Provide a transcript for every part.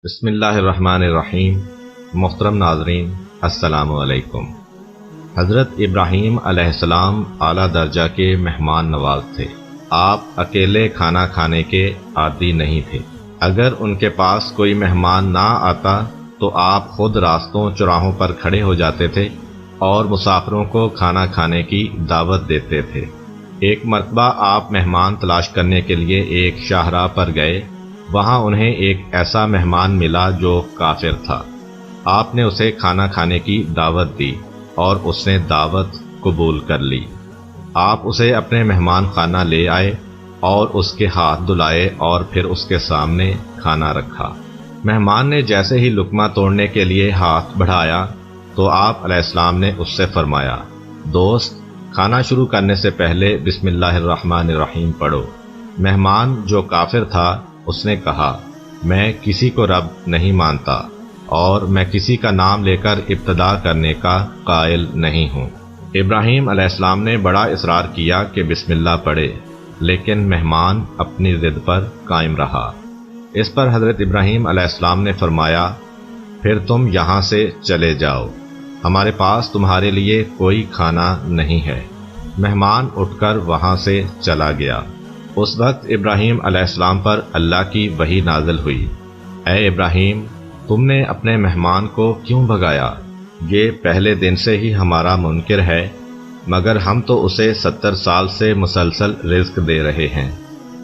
بسم اللہ الرحمن الرحیم۔ محترم ناظرین، السلام علیکم۔ حضرت ابراہیم علیہ السلام اعلیٰ درجہ کے مہمان نواز تھے۔ آپ اکیلے کھانا کھانے کے عادی نہیں تھے۔ اگر ان کے پاس کوئی مہمان نہ آتا تو آپ خود راستوں چوراہوں پر کھڑے ہو جاتے تھے اور مسافروں کو کھانا کھانے کی دعوت دیتے تھے۔ ایک مرتبہ آپ مہمان تلاش کرنے کے لیے ایک شاہراہ پر گئے۔ وہاں انہیں ایک ایسا مہمان ملا جو کافر تھا۔ آپ نے اسے کھانا کھانے کی دعوت دی اور اس نے دعوت قبول کر لی۔ آپ اسے اپنے مہمان خانہ لے آئے اور اس کے ہاتھ دھلائے اور پھر اس کے سامنے کھانا رکھا۔ مہمان نے جیسے ہی لقمہ توڑنے کے لیے ہاتھ بڑھایا تو آپ علیہ السلام نے اس سے فرمایا، دوست، کھانا شروع کرنے سے پہلے بسم اللہ الرحمن الرحیم پڑھو۔ مہمان جو کافر تھا اس نے کہا، میں کسی کو رب نہیں مانتا اور میں کسی کا نام لے کر ابتدا کرنے کا قائل نہیں ہوں۔ ابراہیم علیہ السلام نے بڑا اصرار کیا کہ بسم اللہ پڑھے، لیکن مہمان اپنی ضد پر قائم رہا۔ اس پر حضرت ابراہیم علیہ السلام نے فرمایا، پھر تم یہاں سے چلے جاؤ، ہمارے پاس تمہارے لیے کوئی کھانا نہیں ہے۔ مہمان اٹھ کر وہاں سے چلا گیا۔ اس وقت ابراہیم علیہ السلام پر اللہ کی وحی نازل ہوئی، اے ابراہیم، تم نے اپنے مہمان کو کیوں بھگایا؟ یہ پہلے دن سے ہی ہمارا منکر ہے، مگر ہم تو اسے 70 سال سے مسلسل رزق دے رہے ہیں۔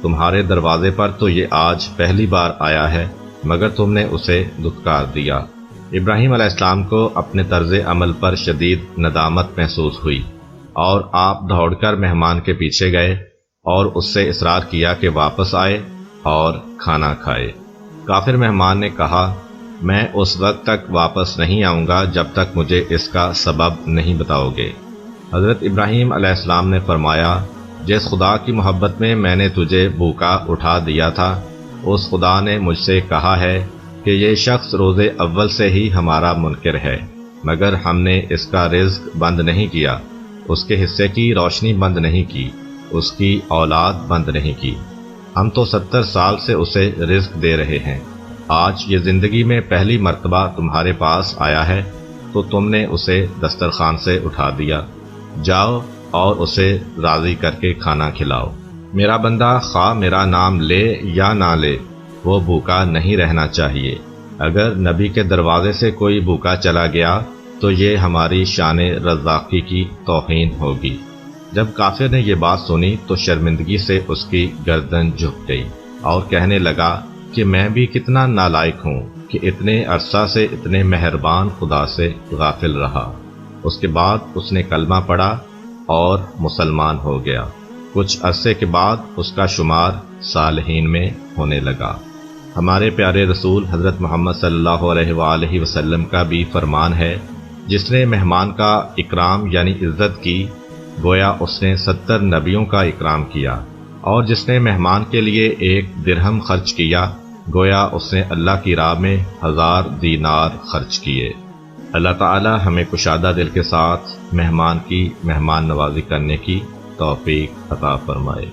تمہارے دروازے پر تو یہ آج پہلی بار آیا ہے، مگر تم نے اسے دھتکار دیا۔ ابراہیم علیہ السلام کو اپنے طرز عمل پر شدید ندامت محسوس ہوئی اور آپ دوڑ کر مہمان کے پیچھے گئے اور اس سے اصرار کیا کہ واپس آئے اور کھانا کھائے۔ کافر مہمان نے کہا، میں اس وقت تک واپس نہیں آؤں گا جب تک مجھے اس کا سبب نہیں بتاؤ گے۔ حضرت ابراہیم علیہ السلام نے فرمایا، جس خدا کی محبت میں میں نے تجھے بھوکا اٹھا دیا تھا، اس خدا نے مجھ سے کہا ہے کہ یہ شخص روز اول سے ہی ہمارا منکر ہے، مگر ہم نے اس کا رزق بند نہیں کیا، اس کے حصے کی روشنی بند نہیں کی، اس کی اولاد بند نہیں کی۔ ہم تو 70 سال سے اسے رزق دے رہے ہیں۔ آج یہ زندگی میں پہلی مرتبہ تمہارے پاس آیا ہے تو تم نے اسے دسترخوان سے اٹھا دیا۔ جاؤ اور اسے راضی کر کے کھانا کھلاؤ۔ میرا بندہ خواہ میرا نام لے یا نہ لے، وہ بھوکا نہیں رہنا چاہیے۔ اگر نبی کے دروازے سے کوئی بھوکا چلا گیا تو یہ ہماری شان رزاقی کی توہین ہوگی۔ جب کافر نے یہ بات سنی تو شرمندگی سے اس کی گردن جھک گئی اور کہنے لگا کہ میں بھی کتنا نالائق ہوں کہ اتنے عرصہ سے اتنے مہربان خدا سے غافل رہا۔ اس کے بعد اس نے کلمہ پڑھا اور مسلمان ہو گیا۔ کچھ عرصے کے بعد اس کا شمار صالحین میں ہونے لگا۔ ہمارے پیارے رسول حضرت محمد صلی اللہ علیہ وآلہ وسلم کا بھی فرمان ہے، جس نے مہمان کا اکرام یعنی عزت کی، گویا اس نے 70 نبیوں کا اکرام کیا، اور جس نے مہمان کے لیے 1 درہم خرچ کیا، گویا اس نے اللہ کی راہ میں 1000 دینار خرچ کیے۔ اللہ تعالی ہمیں کشادہ دل کے ساتھ مہمان کی مہمان نوازی کرنے کی توفیق عطا فرمائے۔